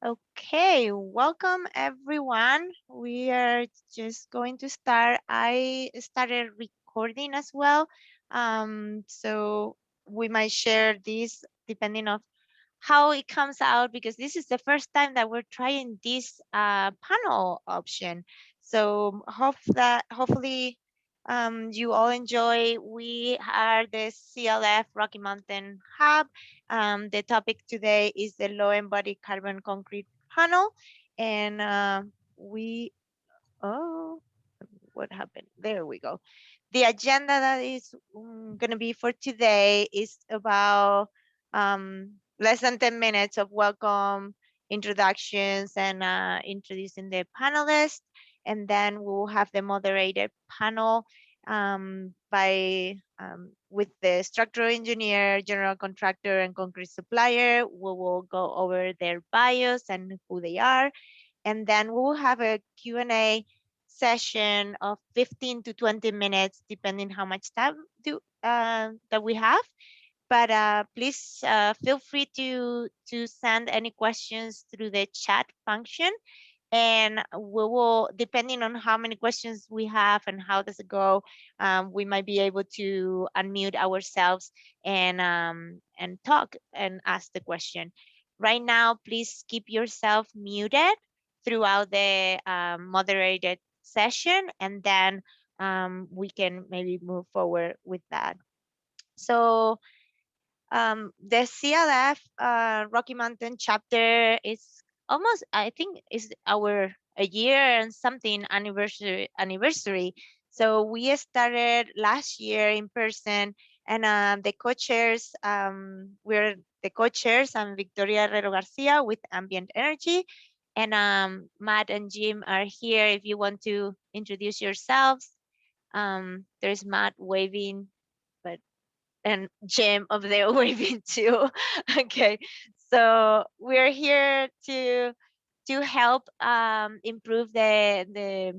Okay, welcome everyone. We are just going to start. I started recording as well. So we might share this depending on how it comes out because this is the first time that we're trying this panel option. So hopefully you all enjoy. We are the CLF Rocky Mountain Hub. The topic today is the low embodied carbon concrete panel, and we oh what happened? There we go. The agenda that is going to be for today is about less than 10 minutes of welcome introductions and introducing the panelists. And then we'll have the moderated panel with the structural engineer, general contractor, and concrete supplier. We will go over their bios and who they are. And then we'll have a Q&A session of 15 to 20 minutes, depending how much time that we have. But please feel free to send any questions through the chat function. And we will, depending on how many questions we have and how does it go, we might be able to unmute ourselves and talk and ask the question. Right now, please keep yourself muted throughout the moderated session, and then we can maybe move forward with that. So the CLF Rocky Mountain chapter is almost, I think, is our a year and something anniversary. So we started last year in person, and the co-chairs, we're the co-chairs. I'm Victoria Herrero Garcia with Ambient Energy, and Matt and Jim are here if you want to introduce yourselves. There's Matt waving, but and Jim of the waving too. Okay, so we're here to help improve the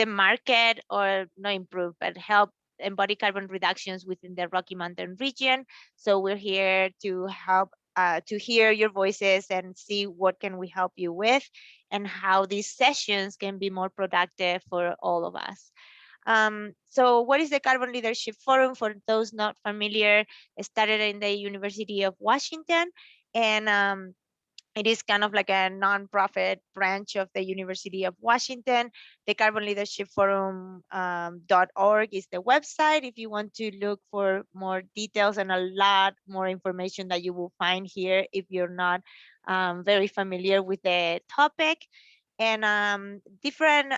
market, or not improve, but help embody carbon reductions within the Rocky Mountain region. So we're here to help to hear your voices and see what can we help you with, and how these sessions can be more productive for all of us. So what is the Carbon Leadership Forum? For those not familiar, it started in the University of Washington, and it is kind of like a nonprofit branch of the University of Washington. The Carbon Leadership Forum .org is the website if you want to look for more details and a lot more information that you will find here if you're not very familiar with the topic. And different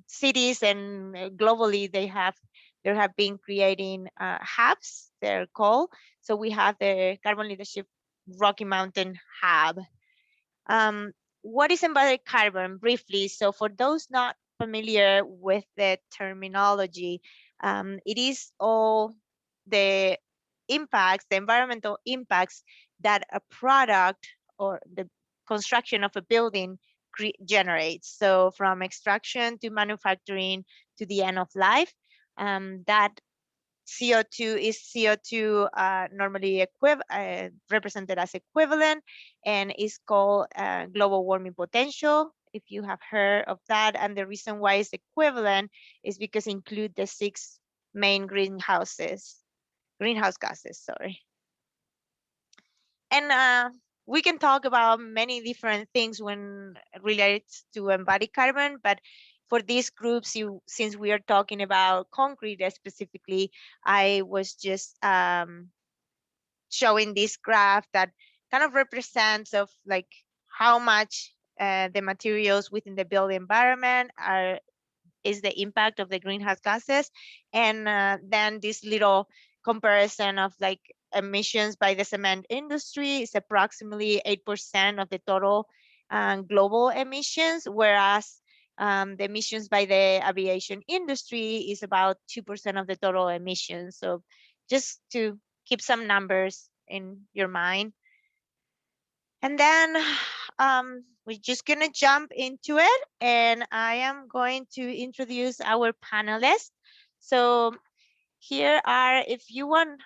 cities and globally there have been creating hubs, they're called. So we have the Carbon Leadership Rocky Mountain Hub. What is embodied carbon briefly? So for those not familiar with the terminology, it is all the impacts, the environmental impacts that a product or the construction of a building generates. So from extraction to manufacturing to the end of life, that CO2 is CO2 normally represented as equivalent, and is called global warming potential, if you have heard of that. And the reason why it's equivalent is because include the 6 main greenhouse gases, sorry. And we can talk about many different things when related to embodied carbon, but for these groups, since we are talking about concrete specifically, I was just showing this graph that kind of represents of like how much the materials within the built environment is the impact of the greenhouse gases, and then this little comparison of like emissions by the cement industry is approximately 8% of the total global emissions, whereas the emissions by the aviation industry is about 2% of the total emissions. So just to keep some numbers in your mind. And then we're just gonna jump into it, and I am going to introduce our panelists. So here are, if you want,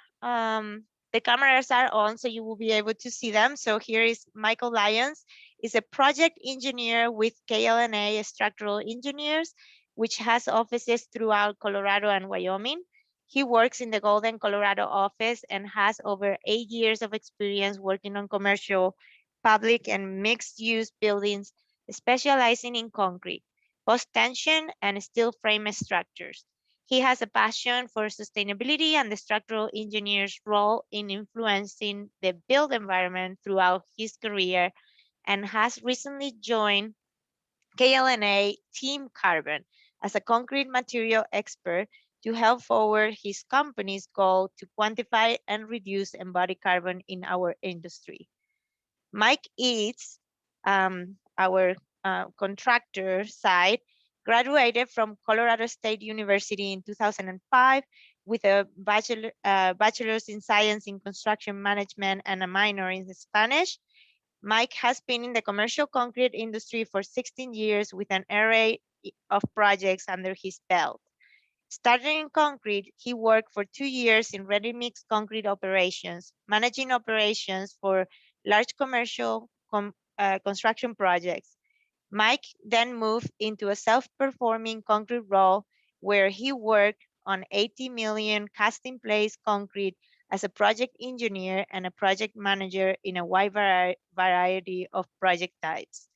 the cameras are on, so you will be able to see them. So here is Michael Lyons. is a project engineer with KLNA Structural Engineers, which has offices throughout Colorado and Wyoming. He works in the Golden, Colorado office and has over 8 years of experience working on commercial, public, and mixed-use buildings, specializing in concrete, post-tension, and steel frame structures. He has a passion for sustainability and the structural engineer's role in influencing the built environment throughout his career, and has recently joined KLNA Team Carbon as a concrete material expert to help forward his company's goal to quantify and reduce embodied carbon in our industry. Mike Eads, our contractor side, graduated from Colorado State University in 2005 with a bachelor's in science in construction management and a minor in Spanish. Mike has been in the commercial concrete industry for 16 years with an array of projects under his belt. Starting in concrete, he worked for 2 years in ready-mix concrete operations, managing operations for large commercial construction projects. Mike then moved into a self-performing concrete role where he worked on 80 million cast-in-place concrete as a project engineer and a project manager in a wide variety of project types.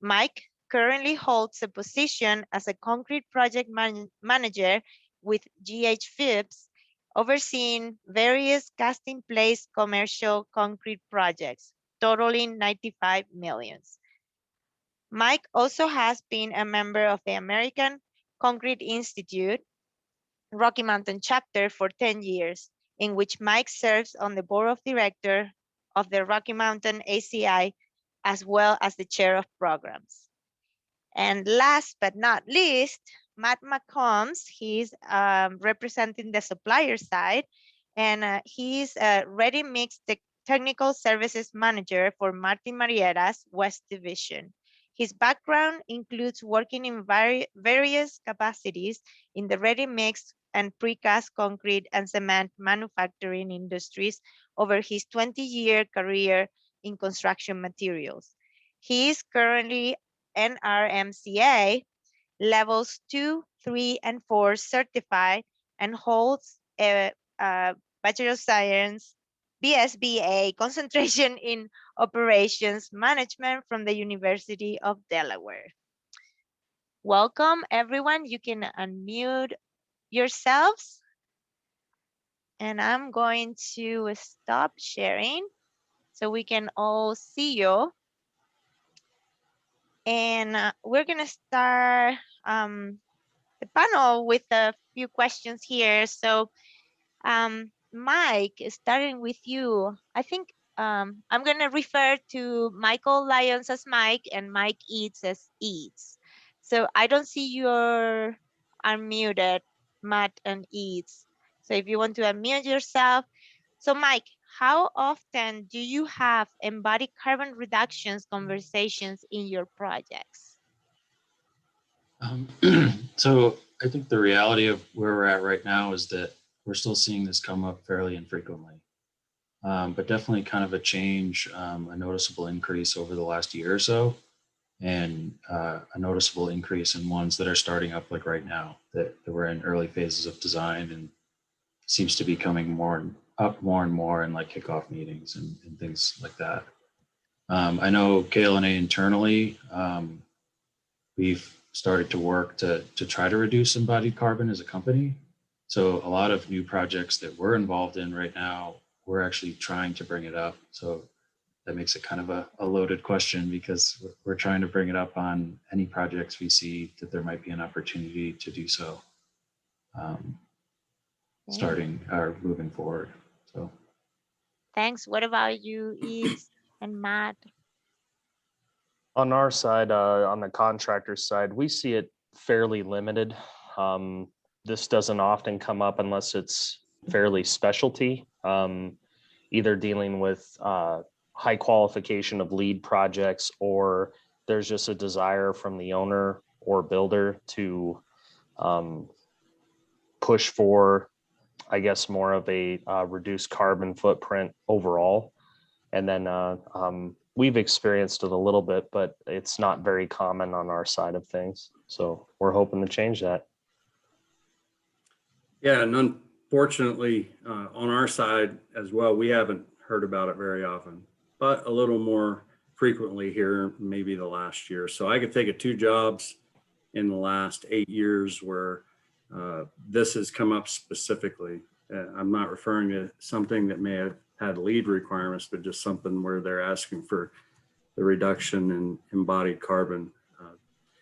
Mike currently holds a position as a concrete project manager with GH Phipps, overseeing various cast-in-place commercial concrete projects, totaling 95 millions. Mike also has been a member of the American Concrete Institute Rocky Mountain chapter for 10 years, in which Mike serves on the board of directors of the Rocky Mountain ACI, as well as the chair of programs. And last but not least, Matt McCombs, he's representing the supplier side, and he's a ready mix technical services manager for Martin Mariera's West Division. His background includes working in various capacities in the ready mix and precast concrete and cement manufacturing industries over his 20-year career in construction materials. He is currently NRMCA levels 2, 3, and 4 certified and holds a Bachelor of Science BSBA concentration in operations management from the University of Delaware. Welcome, everyone. You can unmute yourselves. And I'm going to stop sharing so we can all see you. And we're going to start the panel with a few questions here. So Mike, starting with you, I think I'm going to refer to Michael Lyons as Mike and Mike Eads as Eads. So I don't see your unmuted, Matt and Eads. So if you want to unmute yourself. So Mike, how often do you have embodied carbon reductions conversations in your projects? So I think the reality of where we're at right now is that we're still seeing this come up fairly infrequently, but definitely kind of a change, a noticeable increase over the last year or so, and a noticeable increase in ones that are starting up like right now that we're in early phases of design and seems to be coming more and more in like kickoff meetings and things like that. I know KLNA internally, we've started to work to try to reduce embodied carbon as a company. So a lot of new projects that we're involved in right now, we're actually trying to bring it up. So that makes it kind of a loaded question because we're trying to bring it up on any projects we see that there might be an opportunity to do so, starting or moving forward. So. Thanks. What about you, Eads and Matt? On our side, on the contractor side, we see it fairly limited. This doesn't often come up unless it's fairly specialty, either dealing with high qualification of lead projects, or there's just a desire from the owner or builder to push for, I guess, more of a reduced carbon footprint overall. And then we've experienced it a little bit, but it's not very common on our side of things. So we're hoping to change that. Yeah, and unfortunately, on our side as well, we haven't heard about it very often, but a little more frequently here, maybe the last year. So I could think of 2 jobs in the last 8 years where this has come up specifically. I'm not referring to something that may have had lead requirements, but just something where they're asking for the reduction in embodied carbon.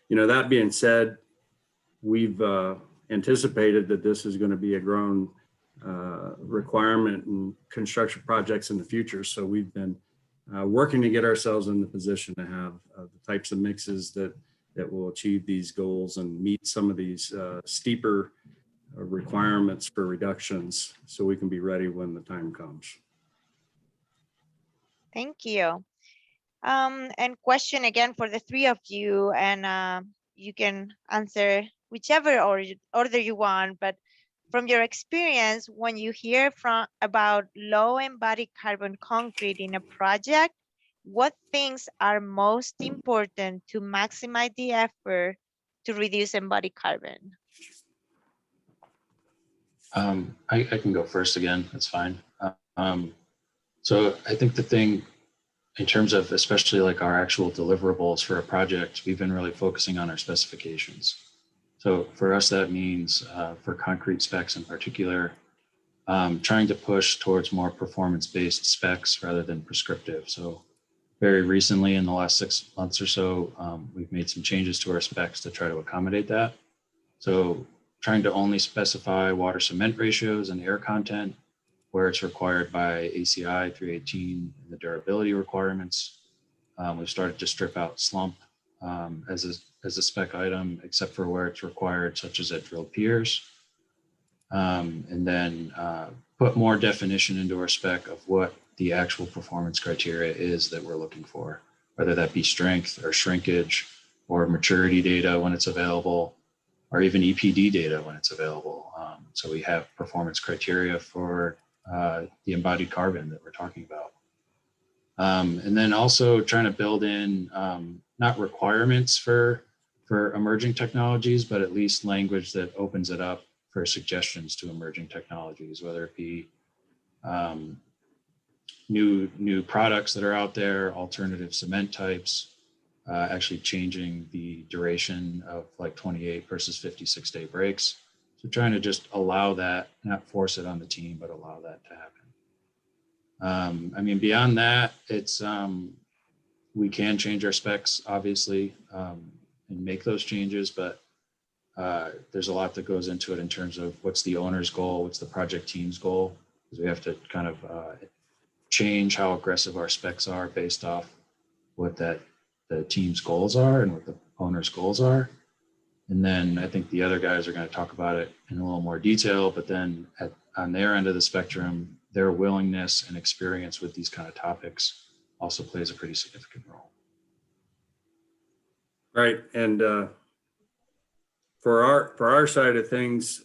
That being said, we've anticipated that this is going to be a growing requirement in construction projects in the future. So we've been working to get ourselves in the position to have the types of mixes that will achieve these goals and meet some of these steeper requirements for reductions, so we can be ready when the time comes. Thank you. And question again for the 3 of you, and you can answer whichever order you want, but from your experience, when you hear about low embodied carbon concrete in a project, what things are most important to maximize the effort to reduce embodied carbon? I can go first again. That's fine. So I think the thing in terms of especially like our actual deliverables for a project, we've been really focusing on our specifications. So for us, that means for concrete specs in particular, trying to push towards more performance-based specs rather than prescriptive. So very recently in the last 6 months or so, we've made some changes to our specs to try to accommodate that. So trying to only specify water cement ratios and air content where it's required by ACI 318 and the durability requirements. We've started to strip out slump as a spec item, except for where it's required, such as at drilled piers. And then put more definition into our spec of what the actual performance criteria is that we're looking for, whether that be strength or shrinkage or maturity data when it's available, or even EPD data when it's available. So we have performance criteria for the embodied carbon that we're talking about. And then also trying to build in not requirements for emerging technologies, but at least language that opens it up for suggestions to emerging technologies, whether it be new products that are out there, alternative cement types, actually changing the duration of like 28 versus 56-day breaks. So trying to just allow that, not force it on the team, but allow that to happen. I mean, beyond that, it's we can change our specs, obviously, and make those changes, but there's a lot that goes into it in terms of what's the owner's goal, what's the project team's goal, because we have to kind of change how aggressive our specs are based off what the team's goals are and what the owner's goals are. And then I think the other guys are going to talk about it in a little more detail, but then on their end of the spectrum, their willingness and experience with these kind of topics also plays a pretty significant role. Right. And for our side of things,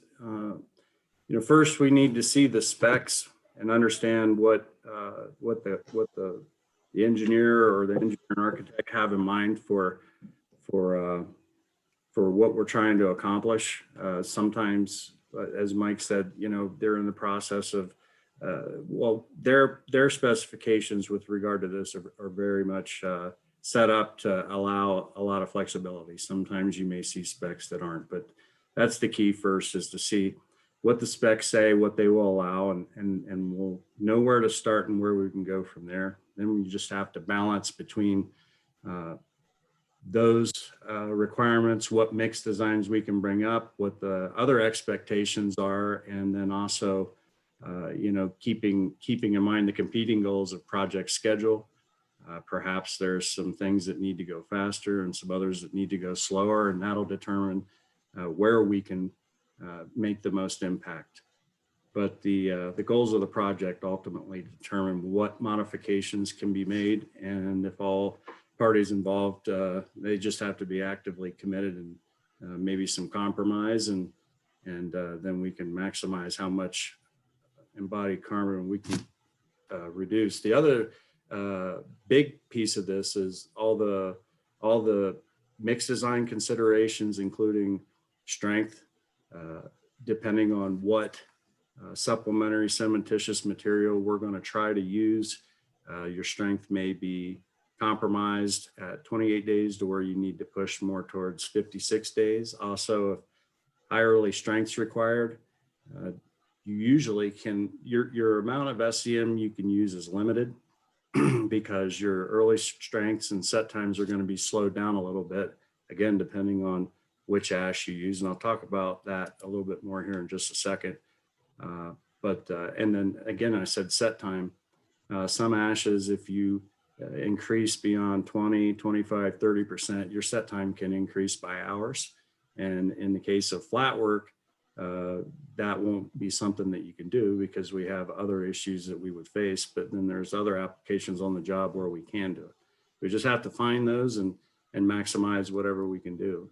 first we need to see the specs and understand what the engineer or the engineer and architect have in mind for what we're trying to accomplish. Sometimes, as Mike said, they're in the process of their specifications with regard to this are very much set up to allow a lot of flexibility. Sometimes you may see specs that aren't, but that's the key first, is to see what the specs say, what they will allow, and we'll know where to start and where we can go from there. Then we just have to balance between those requirements, what mix designs we can bring up, what the other expectations are, and then also keeping in mind the competing goals of project schedule. Perhaps there's some things that need to go faster and some others that need to go slower, and that'll determine where we can make the most impact. But the goals of the project ultimately determine what modifications can be made, and if all parties involved, they just have to be actively committed and maybe some compromise, and then we can maximize how much embodied carbon we can reduce. The other big piece of this is all the mix design considerations, including strength, depending on what supplementary cementitious material we're going to try to use. Your strength may be compromised at 28 days to where you need to push more towards 56 days. Also, if high early strengths required, you usually can, your amount of SCM you can use is limited because your early strengths and set times are going to be slowed down a little bit, again, depending on which ash you use. And I'll talk about that a little bit more here in just a second. And then again, I said set time. Some ashes, if you increase beyond 20, 25, 30%, your set time can increase by hours. And in the case of flat work, that won't be something that you can do because we have other issues that we would face, but then there's other applications on the job where we can do it. We just have to find those and maximize whatever we can do.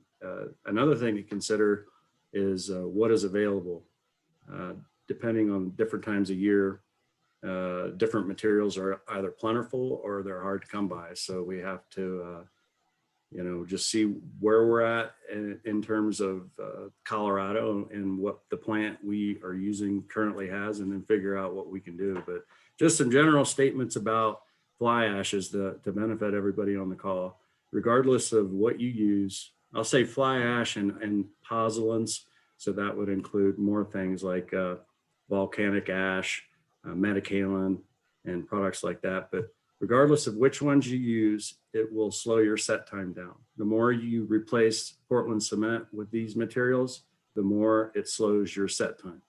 Another thing to consider is what is available. Depending on different times of year, different materials are either plentiful or they're hard to come by. So we have to, just see where we're at in terms of Colorado and what the plant we are using currently has, and then figure out what we can do. But just some general statements about fly ashes to benefit everybody on the call, regardless of what you use. I'll say fly ash and pozzolans. So that would include more things like volcanic ash, metakaolin, and products like that. But regardless of which ones you use, it will slow your set time down. The more you replace Portland cement with these materials, the more it slows your set time.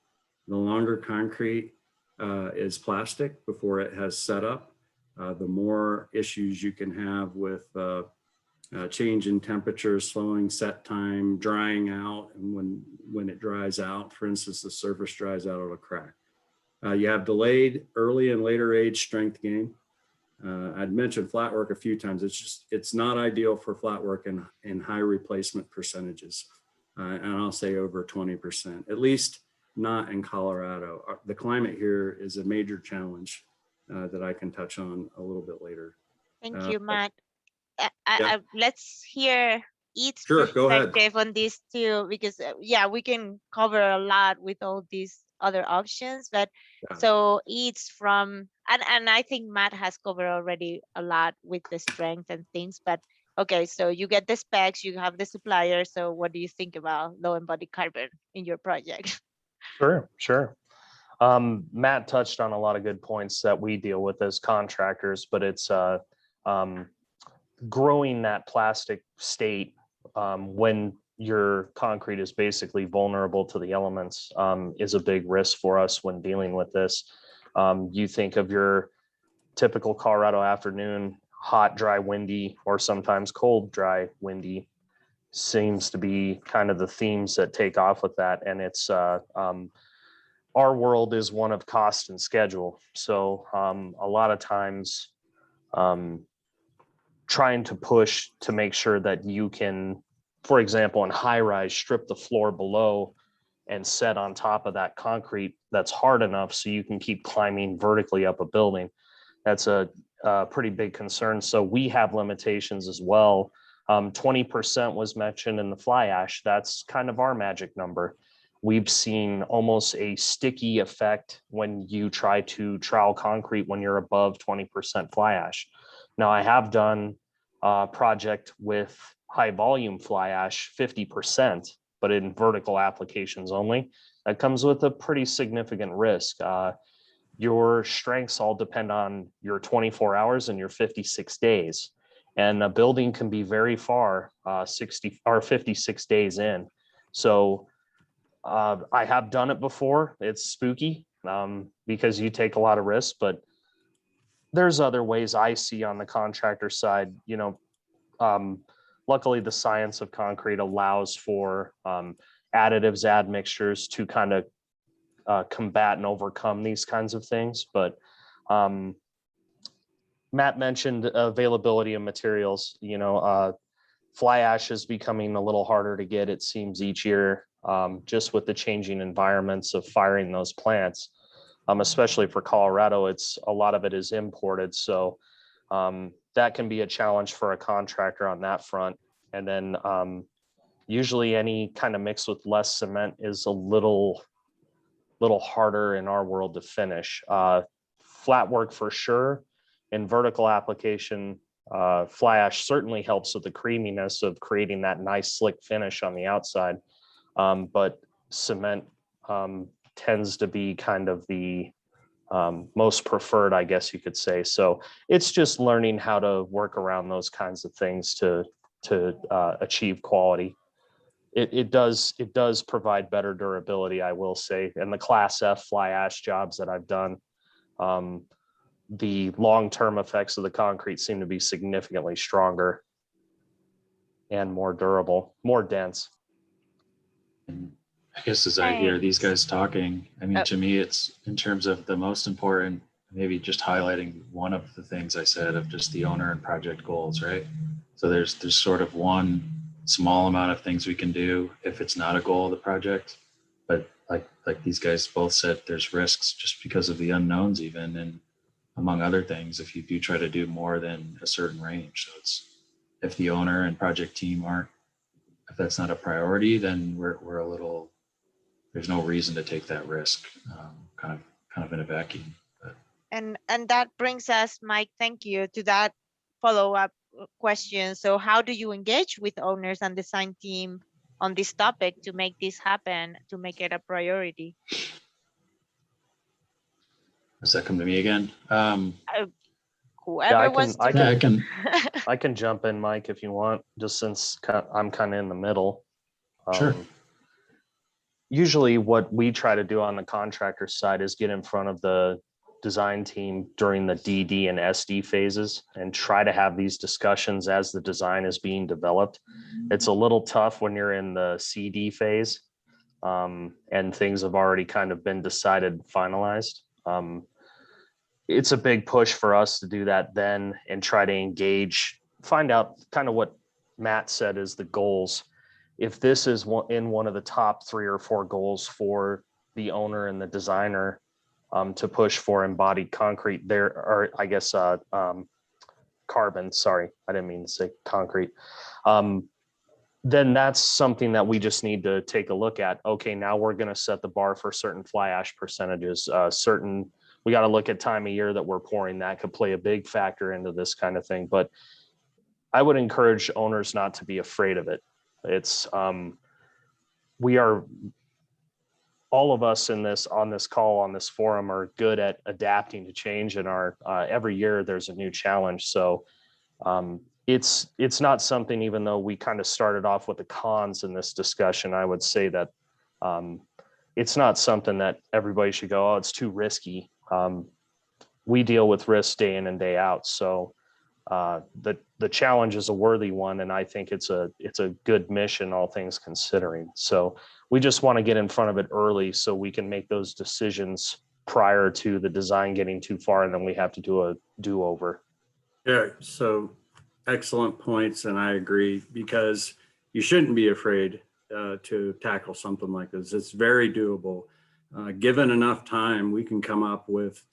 The longer concrete is plastic before it has set up, the more issues you can have with change in temperature, slowing set time, drying out. And when it dries out, for instance, the surface dries out, it'll crack. You have delayed early and later age strength gain. I'd mentioned flat work a few times. It's not ideal for flat work in high replacement percentages. And I'll say over 20%, at least not in Colorado. The climate here is a major challenge that I can touch on a little bit later. Thank you, Matt. Yeah. Let's hear each Sure, go ahead. perspective on this too, because we can cover a lot with all these other options, but so each from, and I think Matt has covered already a lot with the strength and things, but okay, so you get the specs, you have the supplier, so what do you think about low embodied carbon in your project? Sure. Matt touched on a lot of good points that we deal with as contractors, but it's growing that plastic state when your concrete is basically vulnerable to the elements is a big risk for us when dealing with this. You think of your typical Colorado afternoon, hot, dry, windy, or sometimes cold, dry, windy, seems to be kind of the themes that take off with that. And it's our world is one of cost and schedule. So a lot of times trying to push to make sure that you can, for example, in high rise, strip the floor below and set on top of that concrete that's hard enough so you can keep climbing vertically up a building. That's a pretty big concern. So we have limitations as well. 20% was mentioned in the fly ash. That's kind of our magic number. We've seen almost a sticky effect when you try to trowel concrete when you're above 20% fly ash. Now, I have done a project with high volume fly ash, 50%, but in vertical applications only. That comes with a pretty significant risk. Your strengths all depend on your 24 hours and your 56 days. And a building can be very far, 60 or 56 days in. So I have done it before. It's spooky because you take a lot of risks, but there's other ways I see on the contractor side. Luckily, the science of concrete allows for additives, admixtures to kind of combat and overcome these kinds of things. But Matt mentioned availability of materials. Fly ash is becoming a little harder to get, it seems, each year, just with the changing environments of firing those plants. Especially for Colorado, a lot of it is imported. So That can be a challenge for a contractor on that front. And then usually any kind of mix with less cement is a little harder in our world to finish. Flat work for sure. In vertical application, fly ash certainly helps with the creaminess of creating that nice slick finish on the outside. But cement tends to be kind of the most preferred, I guess you could say. So it's just learning how to work around those kinds of things to achieve quality. It does provide better durability, I will say. And the Class F fly ash jobs that I've done, the long-term effects of the concrete seem to be significantly stronger and more durable, more dense. And I guess as I hear these Thanks. guys talking, I mean, to me, it's in terms of the most important, maybe just highlighting one of the things I said of just the owner and project goals, right? So there's sort of one small amount of things we can do if it's not a goal of the project. But like these guys both said, there's risks just because of the unknowns even, and among other things, if you do try to do more than a certain range. So it's if the owner and project team aren't, if that's not a priority, then we're a little, there's no reason to take that risk, kind of in a vacuum. But And that brings us, Mike, thank you, to that follow-up question. So how do you engage with owners and design team on this topic to make this happen, to make it a priority? does that come to me again? Whoever wants to. I can jump in, Mike, if you want, just since I'm kind of in the middle. Sure. Usually what we try to do on the contractor side is get in front of the design team during the DD and SD phases and try to have these discussions as the design is being developed. It's a little tough when you're in the CD phase and things have already kind of been decided, finalized. It's a big push for us to do that then and try to engage, find out kind of what Matt said is the goals. If this is in one of the top 3 or 4 goals for the owner and the designer to push for embodied concrete, there are, I guess, carbon, sorry, I didn't mean to say concrete. Then that's something that we just need to take a look at. Okay, now we're going to set the bar for certain fly ash percentages, we got to look at time of year that we're pouring. That could play a big factor into this kind of thing. But I would encourage owners not to be afraid of it. It's we are, all of us on this call, on this forum, are good at adapting to change, and every year there's a new challenge. So it's not something, even though we kind of started off with the cons in this discussion, I would say that it's not something that everybody should go, oh, it's too risky. We deal with risk day in and day out. So the challenge is a worthy one, and I think it's a good mission, all things considering. So we just want to get in front of it early so we can make those decisions prior to the design getting too far, and then we have to do a do-over. Yeah, so excellent points, and I agree, because you shouldn't be afraid to tackle something like this. It's very doable. Given enough time, we can come up with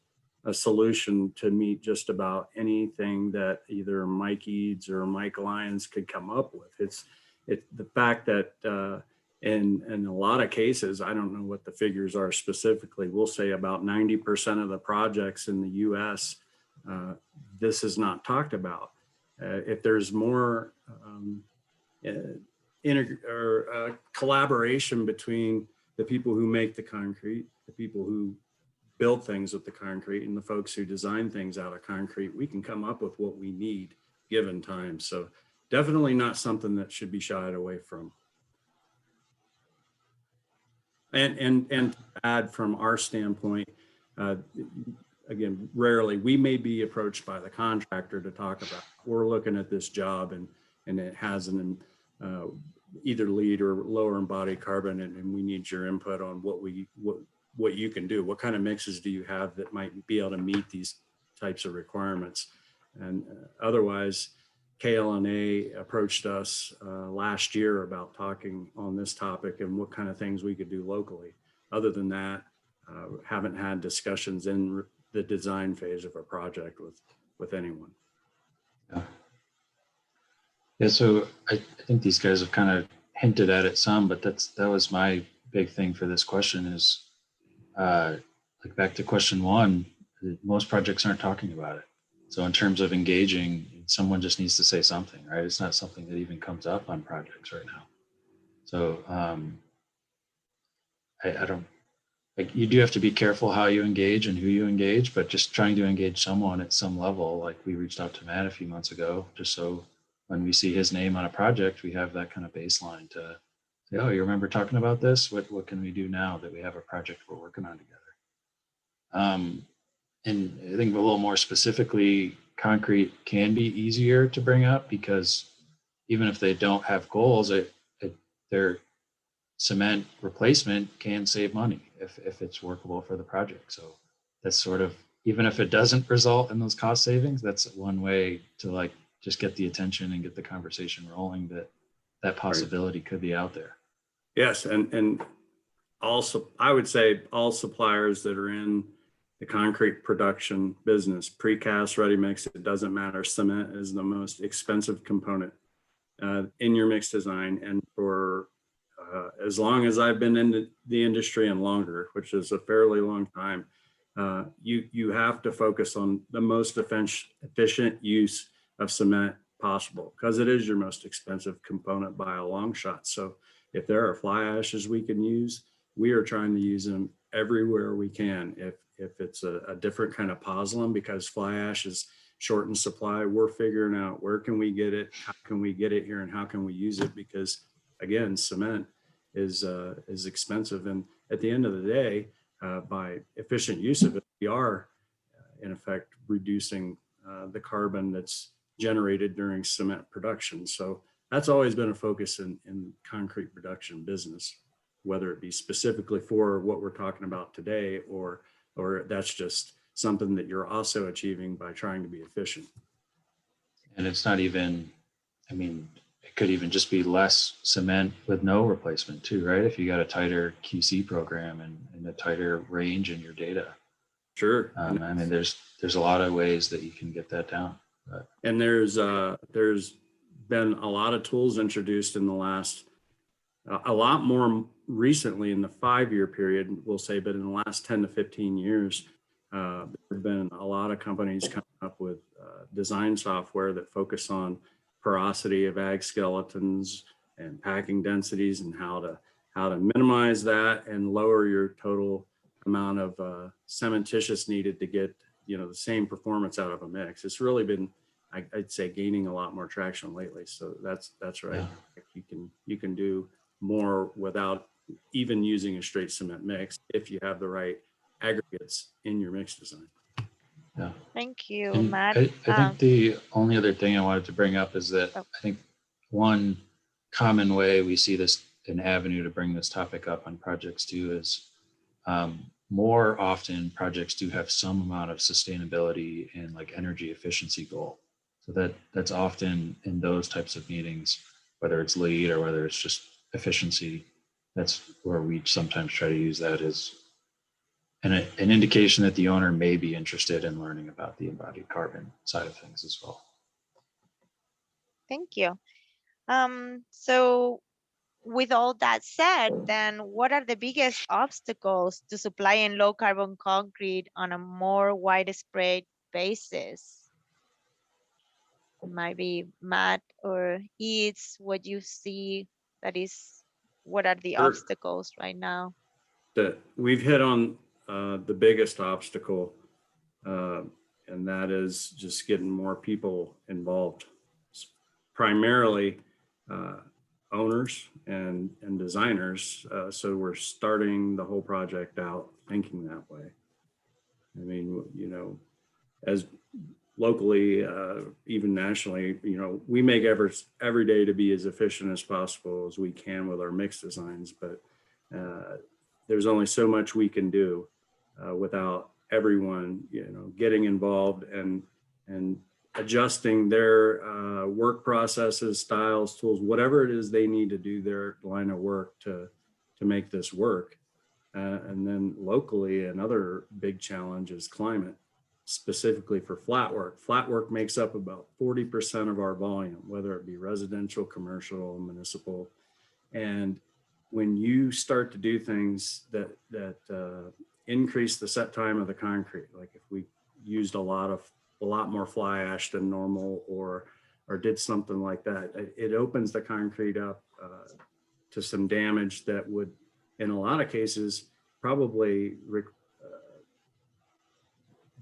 a solution to meet just about anything that either Mike Eads or Mike Lyons could come up with. It's the fact that in a lot of cases, I don't know what the figures are specifically, we'll say about 90% of the projects in the US, this is not talked about. If there's more collaboration between the people who make the concrete, the people who build things with the concrete, and the folks who design things out of concrete, we can come up with what we need given time. So definitely not something that should be shied away from. And to add from our standpoint, again, rarely, we may be approached by the contractor to talk about, we're looking at this job and it has an either lead or lower embodied carbon, and we need your input on what you can do. What kind of mixes do you have that might be able to meet these types of requirements? And otherwise, KLNA approached us last year about talking on this topic and what kind of things we could do locally. Other than that, haven't had discussions in the design phase of a project with anyone. Yeah. Yeah. So I think these guys have kind of hinted at it some, but that was my big thing for this question is, like back to question one, most projects aren't talking about it. So in terms of engaging, someone just needs to say something, right? It's not something that even comes up on projects right now. So I don't, like, you do have to be careful how you engage and who you engage, but just trying to engage someone at some level, like we reached out to Matt a few months ago, just so when we see his name on a project, we have that kind of baseline to say, oh, you remember talking about this? What can we do now that we have a project we're working on together? And I think a little more specifically, concrete can be easier to bring up because even if they don't have goals, their cement replacement can save money if it's workable for the project. So that's sort of, even if it doesn't result in those cost savings, that's one way to like just get the attention and get the conversation rolling that that possibility could be out there. Yes, and also I would say all suppliers that are in the concrete production business, precast, ready mix, it doesn't matter. Cement is the most expensive component in your mix design, and for as long as I've been in the industry and longer, which is a fairly long time, you have to focus on the most efficient use of cement possible because it is your most expensive component by a long shot. So if there are fly ashes we can use, we are trying to use them everywhere we can. If it's a different kind of pozzolan, because fly ash is short in supply, we're figuring out where can we get it, how can we get it here, and how can we use it? Because again, cement is expensive, and at the end of the day, by efficient use of it, we are in effect reducing the carbon that's generated during cement production. So that's always been a focus in concrete production business, whether it be specifically for what we're talking about today, or that's just something that you're also achieving by trying to be efficient. And it's not even, I mean, it could even just be less cement with no replacement too, right? If you got a tighter QC program and a tighter range in your data. Sure. I mean, there's a lot of ways that you can get that down. But. And there's been a lot of tools introduced in the last, a lot more recently in the 5-year period, we'll say, but in the last 10 to 15 years, there have been a lot of companies coming up with design software that focus on porosity of ag skeletons and packing densities and how to minimize that and lower your total amount of cementitious needed to get the same performance out of a mix. It's really been, I'd say, gaining a lot more traction lately. So that's right. Yeah. You can do more without even using a straight cement mix if you have the right aggregates in your mix design. Yeah. Thank you, And Matt. I think the only other thing I wanted to bring up is that I think one common way we see this, an avenue to bring this topic up on projects too, is more often projects do have some amount of sustainability and like energy efficiency goal. So that's often in those types of meetings, whether it's lead or whether it's just efficiency, that's where we sometimes try to use that as an indication that the owner may be interested in learning about the embodied carbon side of things as well. Thank you. So with all that said, then what are the biggest obstacles to supplying low carbon concrete on a more widespread basis? It might be Matt or Eats, what you see that is, what are the obstacles right now? That we've hit on the biggest obstacle, and that is just getting more people involved, primarily owners and designers. So we're starting the whole project out thinking that way. I mean, as locally, even nationally, we make efforts every day to be as efficient as possible as we can with our mix designs, but there's only so much we can do without everyone, getting involved and adjusting their work processes, styles, tools, whatever it is they need to do their line of work to make this work. And then locally, another big challenge is climate. specifically for flat work. Flat work makes up about 40% of our volume, whether it be residential, commercial, municipal. And when you start to do things that increase the set time of the concrete, like if we used a lot more fly ash than normal, or did something like that, it opens the concrete up to some damage that would, in a lot of cases, probably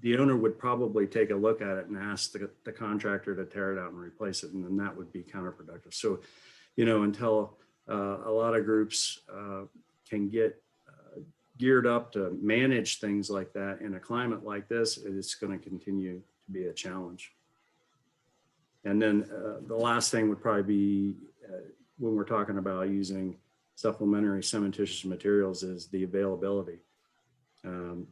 the owner would probably take a look at it and ask the contractor to tear it out and replace it, and then that would be counterproductive. So, until a lot of groups can get geared up to manage things like that in a climate like this, it's going to continue to be a challenge. And then the last thing would probably be when we're talking about using supplementary cementitious materials is the availability.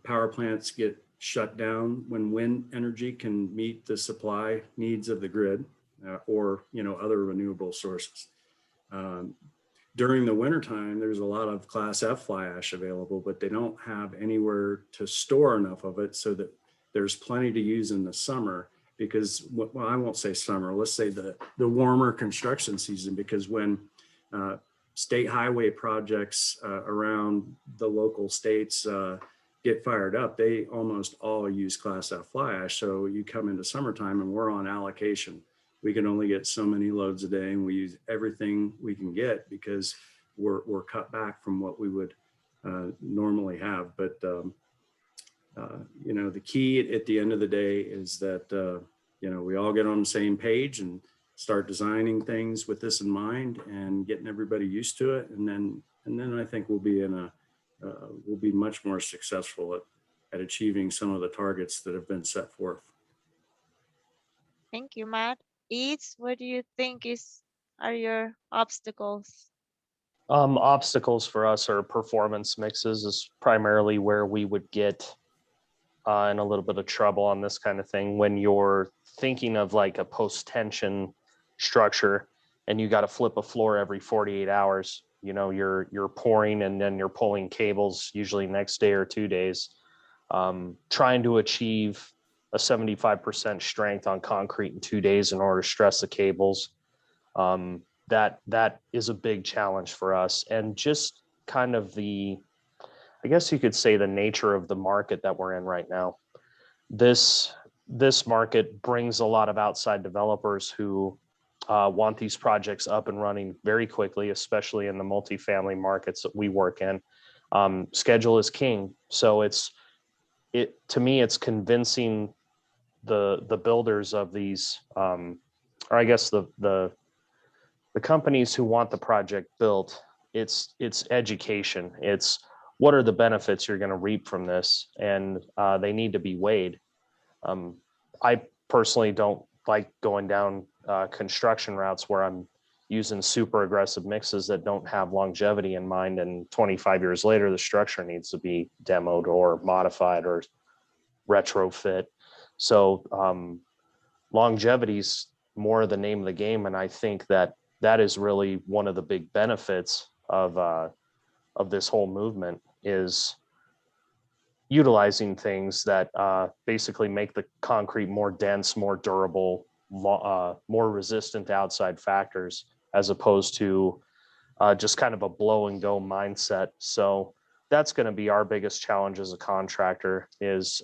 Power plants get shut down when wind energy can meet the supply needs of the grid or other renewable sources. During the wintertime, there's a lot of Class F fly ash available, but they don't have anywhere to store enough of it so that there's plenty to use in the summer. Because, well, I won't say summer, let's say the warmer construction season, because when state highway projects around the local states get fired up, they almost all use Class F fly ash. So you come into summertime and we're on allocation. We can only get so many loads a day, and we use everything we can get because we're cut back from what we would normally have. But the key at the end of the day is that we all get on the same page and start designing things with this in mind and getting everybody used to it, and then I think we'll be much more successful at achieving some of the targets that have been set forth. Thank you, Matt. Eats, what do you think are your obstacles? Obstacles for us are performance mixes is primarily where we would get in a little bit of trouble on this kind of thing. When you're thinking of like a post-tension structure and you got to flip a floor every 48 hours, you're pouring and then you're pulling cables usually next day or 2 days, trying to achieve a 75% strength on concrete in 2 days in order to stress the cables. That is a big challenge for us. And just kind of I guess you could say the nature of the market that we're in right now. This market brings a lot of outside developers who want these projects up and running very quickly, especially in the multifamily markets that we work in. Schedule is king. So to me, it's convincing the builders of these, or I guess the companies who want the project built. It's education. It's what are the benefits you're going to reap from this, and they need to be weighed. I personally don't like going down construction routes where I'm using super aggressive mixes that don't have longevity in mind, and 25 years later the structure needs to be demoed or modified or retrofit. So longevity's more the name of the game, and I think that is really one of the big benefits of this whole movement is utilizing things that basically make the concrete more dense, more durable, more resistant to outside factors, as opposed to just kind of a blow and go mindset. So that's going to be our biggest challenge as a contractor is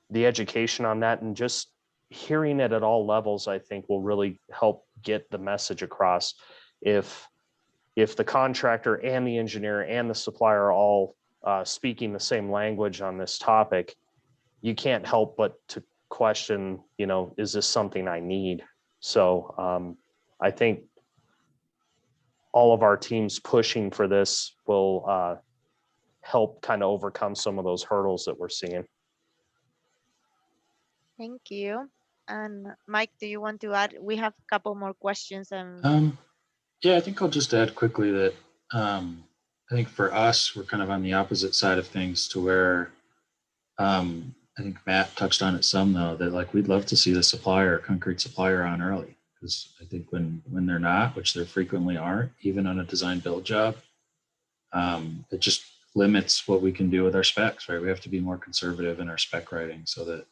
the education on that, and just hearing it at all levels, I think will really help get the message across. If the contractor and the engineer and the supplier are all speaking the same language on this topic, you can't help but to question, is this something I need? So I think all of our teams pushing for this will help kind of overcome some of those hurdles that we're seeing. Thank you. And Mike, do you want to add? We have a couple more questions. Yeah, I think I'll just add quickly that I think for us, we're kind of on the opposite side of things to where I think Matt touched on it some, though, that like we'd love to see the concrete supplier on early, because I think when they're not, which they frequently aren't, even on a design build job, it just limits what we can do with our specs, right? We have to be more conservative in our spec writing so that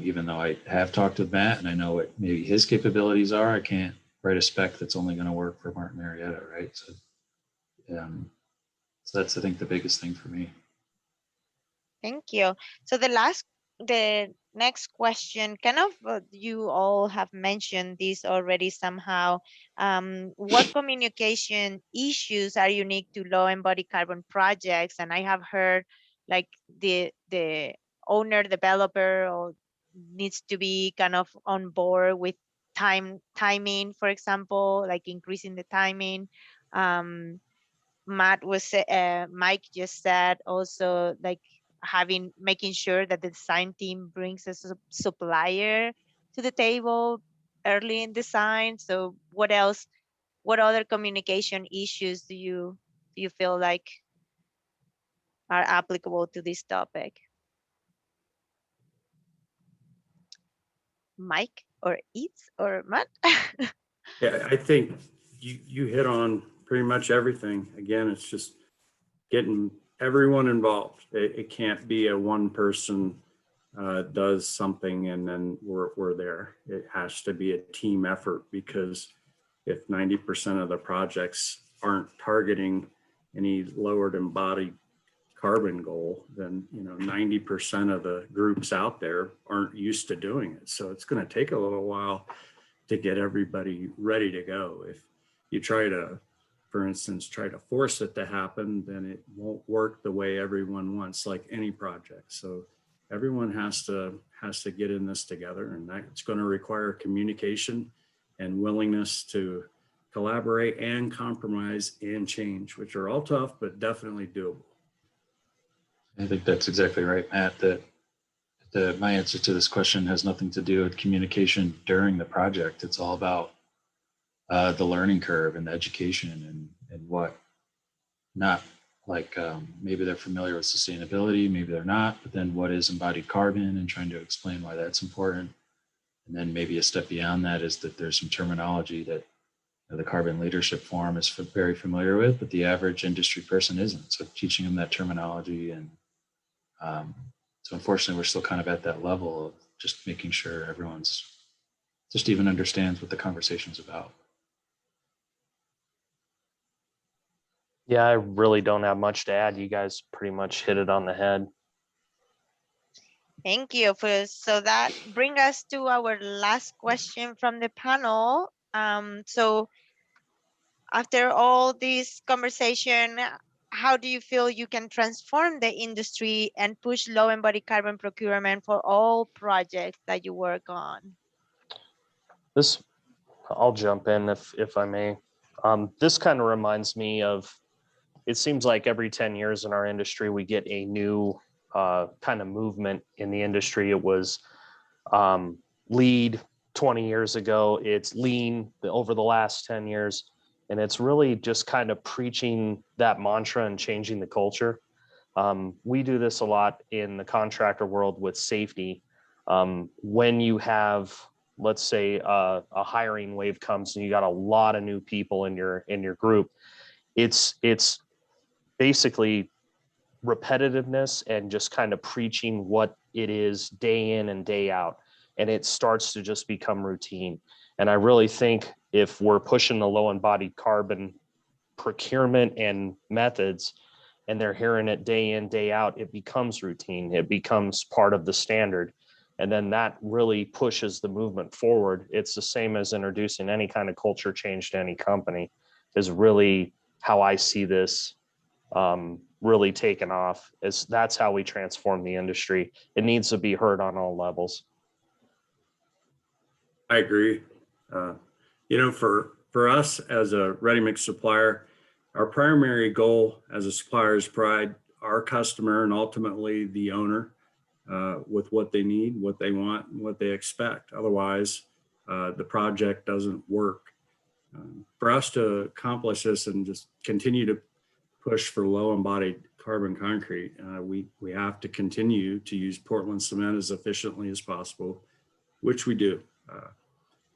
Even though I have talked with Matt and I know what maybe his capabilities are, I can't write a spec that's only going to work for Martin Marietta, right? So that's, I think, the biggest thing for me. Thank you. So the next question, kind of, you all have mentioned this already somehow. What communication issues are unique to low embodied carbon projects? And I have heard like the owner developer or needs to be kind of on board with timing, for example, like increasing the timing. Um, Mike just said also like making sure that the design team brings a supplier to the table early in design. So what else? What other communication issues do you feel like are applicable to this topic? Mike or Eats or Matt? Yeah, I think you hit on pretty much everything. Again, it's just getting everyone involved. It can't be a one person does something and then we're there. It has to be a team effort, because if 90% of the projects aren't targeting any lowered embodied carbon goal, then 90% of the groups out there aren't used to doing it. So it's going to take a little while to get everybody ready to go. If you try to, for instance, try to force it to happen, then it won't work the way everyone wants, like any project. So everyone has to get in this together, and that's going to require communication and willingness to collaborate and compromise and change, which are all tough, but definitely doable. I think that's exactly right, Matt, that my answer to this question has nothing to do with communication during the project. It's all about the learning curve and the education and what not, like maybe they're familiar with sustainability, maybe they're not, but then what is embodied carbon and trying to explain why that's important. And then maybe a step beyond that is that there's some terminology that the Carbon Leadership Forum is very familiar with, but the average industry person isn't. So teaching them that terminology. And so unfortunately, we're still kind of at that level of just making sure everyone's just even understands what the conversation is about. Yeah, I really don't have much to add. You guys pretty much hit it on the head. Thank you. So that brings us to our last question from the panel. So after all this conversation, how do you feel you can transform the industry and push low embodied carbon procurement for all projects that you work on? I'll jump in if I may. This kind of reminds me of, it seems like every 10 years in our industry, we get a new kind of movement in the industry. It was LEED 20 years ago. It's lean over the last 10 years. And it's really just kind of preaching that mantra and changing the culture. We do this a lot in the contractor world with safety. When you have, let's say, a hiring wave comes and you got a lot of new people in your group, it's basically repetitiveness and just kind of preaching what it is day in and day out. And it starts to just become routine. And I really think if we're pushing the low embodied carbon procurement and methods, and they're hearing it day in, day out, it becomes routine. It becomes part of the standard. And then that really pushes the movement forward. It's the same as introducing any kind of culture change to any company, is really how I see this really taken off. Is that's how we transform the industry. It needs to be heard on all levels. I agree. For us as a ready mix supplier, our primary goal as a supplier is provide our customer and ultimately the owner with what they need, what they want, and what they expect. Otherwise, the project doesn't work. For us to accomplish this and just continue to push for low embodied carbon concrete, we have to continue to use Portland cement as efficiently as possible, which we do.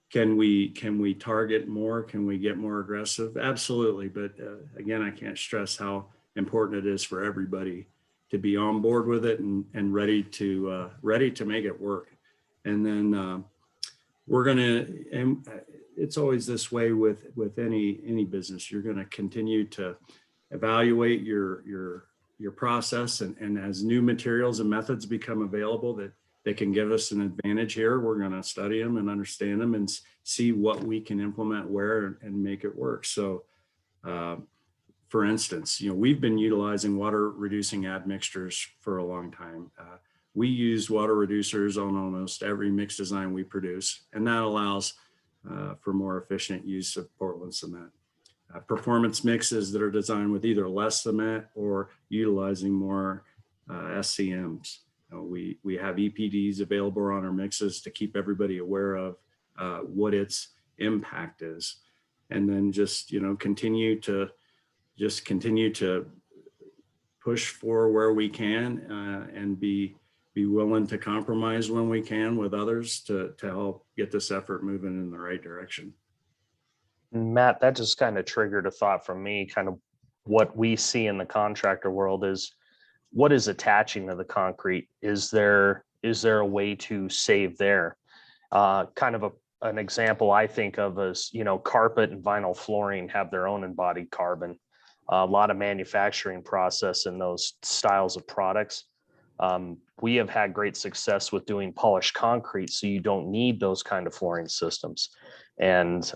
Can we target more? Can we get more aggressive? Absolutely. But again, I can't stress how important it is for everybody to be on board with it and ready to make it work. And then we're going to, and it's always this way with any business, you're going to continue to evaluate your process, and as new materials and methods become available that they can give us an advantage here, we're going to study them and understand them and see what we can implement where and make it work. So for instance, we've been utilizing water reducing admixtures for a long time. We use water reducers on almost every mix design we produce, and that allows for more efficient use of Portland cement. Performance mixes that are designed with either less cement or utilizing more SCMs. We have EPDs available on our mixes to keep everybody aware of what its impact is, and then just continue to push for where we can and be willing to compromise when we can with others to help get this effort moving in the right direction. Matt, that just kind of triggered a thought from me. Kind of what we see in the contractor world is what is attaching to the concrete. Is there a way to save there? Kind of an example I think of is, carpet and vinyl flooring have their own embodied carbon. A lot of manufacturing process in those styles of products. We have had great success with doing polished concrete, so you don't need those kind of flooring systems. And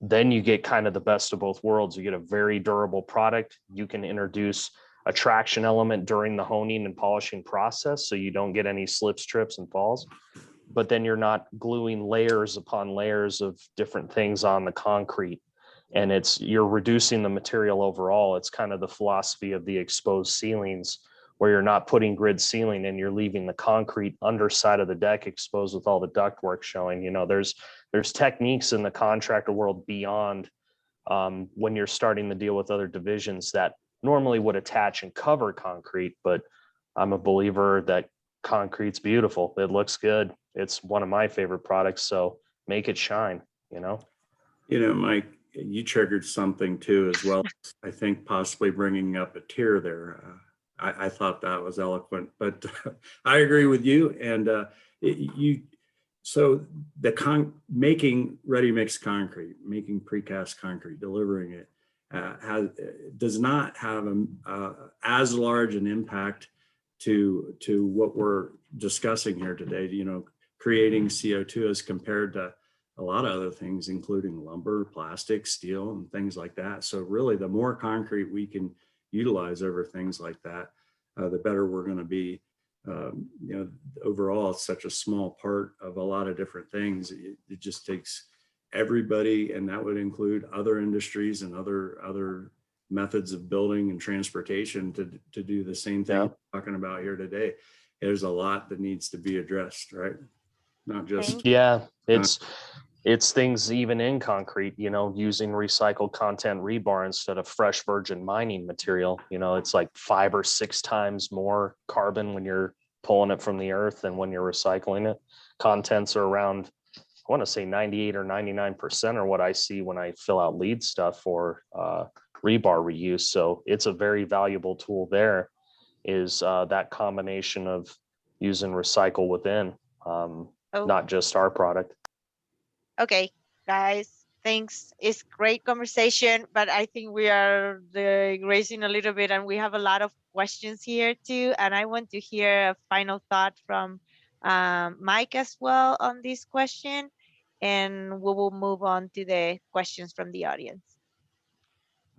then you get kind of the best of both worlds. You get a very durable product. You can introduce a traction element during the honing and polishing process, so you don't get any slips, trips, and falls. But then you're not gluing layers upon layers of different things on the concrete. And you're reducing the material overall. It's kind of the philosophy of the exposed ceilings, where you're not putting grid ceiling and you're leaving the concrete underside of the deck exposed with all the ductwork showing. There's techniques in the contractor world beyond when you're starting to deal with other divisions that normally would attach and cover concrete. But I'm a believer that concrete's beautiful. It looks good. It's one of my favorite products. So make it shine, Mike, you triggered something too, as well. I think possibly bringing up a tier there. I thought that was eloquent, but I agree with you. And so making ready mix concrete, making precast concrete, delivering it does not have as large an impact to what we're discussing here today. Creating CO2 as compared to a lot of other things, including lumber, plastic, steel, and things like that. So really, the more concrete we can utilize over things like that, the better we're going to be. Overall, it's such a small part of a lot of different things. It just takes everybody, and that would include other industries and other methods of building and transportation to do the same thing we're talking about here today. There's a lot that needs to be addressed, right? Not just it's things even in concrete, using recycled content rebar instead of fresh virgin mining material. It's like 5 or 6 times more carbon when you're pulling it from the earth than when you're recycling it. Contents are around, I want to say 98 or 99% are what I see when I fill out lead stuff for rebar reuse. So it's a very valuable tool there, is that combination of using recycle within, not just our product. Okay, guys, thanks. It's great conversation, but I think we are racing a little bit, and we have a lot of questions here too. And I want to hear a final thought from Mike as well on this question, and we will move on to the questions from the audience.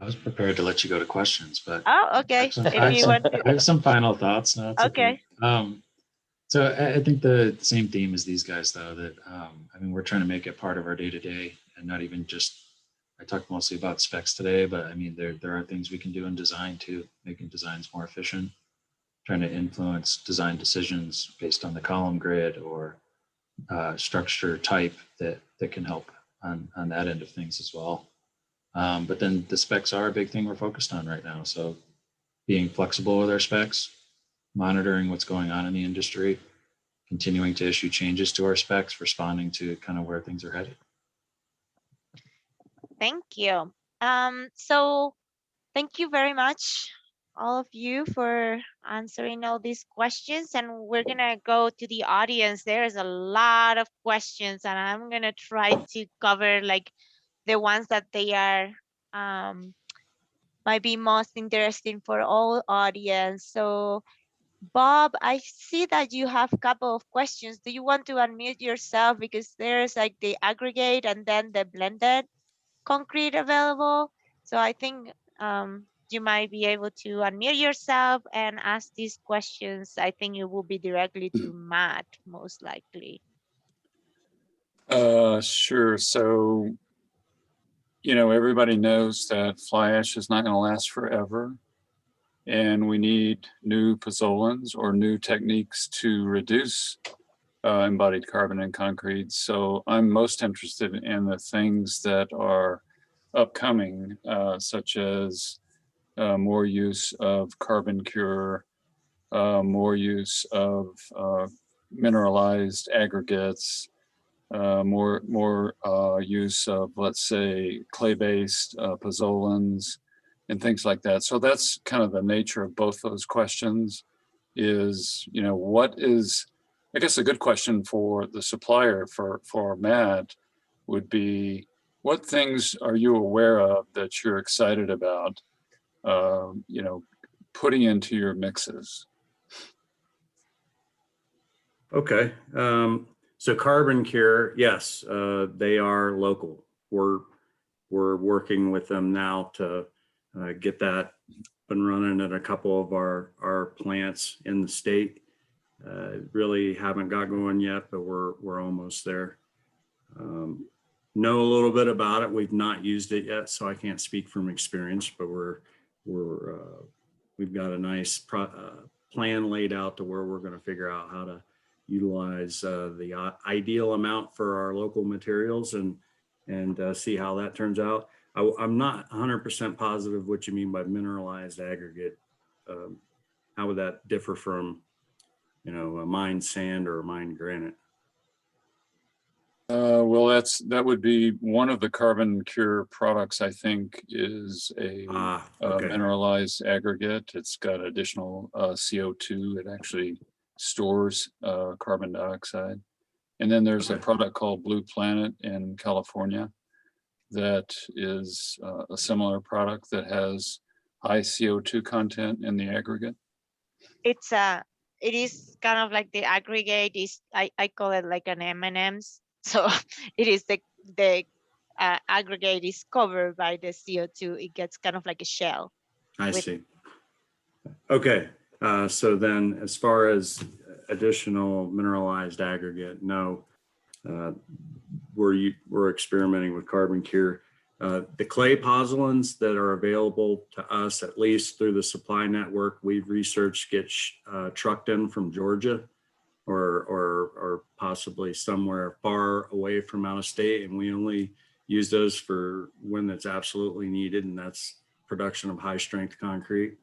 I was prepared to let you go to questions, but okay. I have some final thoughts. No, it's okay. So I think the same theme as these guys, though, that we're trying to make it part of our day to day, and not even just. I talked mostly about specs today, but there are things we can do in design too, making designs more efficient, trying to influence design decisions based on the column grid or structure type that can help on that end of things as well. But then the specs are a big thing we're focused on right now. So being flexible with our specs, monitoring what's going on in the industry, continuing to issue changes to our specs, responding to kind of where things are headed. Thank you. So thank you very much all of you for answering all these questions. And we're gonna go to the audience. There's a lot of questions, and I'm gonna try to cover like the ones that they are um, might be most interesting for all audience. So Bob, I see that you have a couple of questions. Do you want to unmute yourself because there's like the aggregate and then the blended concrete available? So I think you might be able to unmute yourself and ask these questions. I think it will be directly to Matt, most likely. Sure. So, you know, everybody knows that fly ash is not going to last forever. And we need new pozzolans or new techniques to reduce embodied carbon in concrete. So I'm most interested in the things that are upcoming, such as more use of carbon cure, more use of mineralized aggregates, more use of, let's say, clay-based pozzolans and things like that. So that's kind of the nature of both those questions is, you know, what is, I guess a good question for the supplier, for Matt, would be, what things are you aware of that you're excited about, you know, putting into your mixes? Okay. So Carbon Cure, yes, they are local. We're working with them now to get that up and running at a couple of our plants in the state. Really haven't got going yet, but we're almost there. Know a little bit about it. We've not used it yet, so I can't speak from experience, but we've got a nice plan laid out to where we're going to figure out how to utilize the ideal amount for our local materials and see how that turns out. I'm not 100% positive what you mean by mineralized aggregate. How would that differ from, you know, a mined sand or a mined granite? Well, that would be one of the Carbon Cure products, I think, is a Okay. mineralized aggregate. It's got additional CO2. It actually stores carbon dioxide. And then there's a product called Blue Planet in California that is a similar product that has high CO2 content in the aggregate. It's it is kind of like the aggregate is I call it like an M&Ms. So it is the aggregate is covered by the CO2. It gets kind of like a shell. I see. Okay. So then as far as additional mineralized aggregate, no, we're experimenting with Carbon Cure. The clay pozzolans that are available to us, at least through the supply network we've researched, get trucked in from Georgia or possibly somewhere far away from out of state. And we only use those for when it's absolutely needed, and that's production of high strength concrete.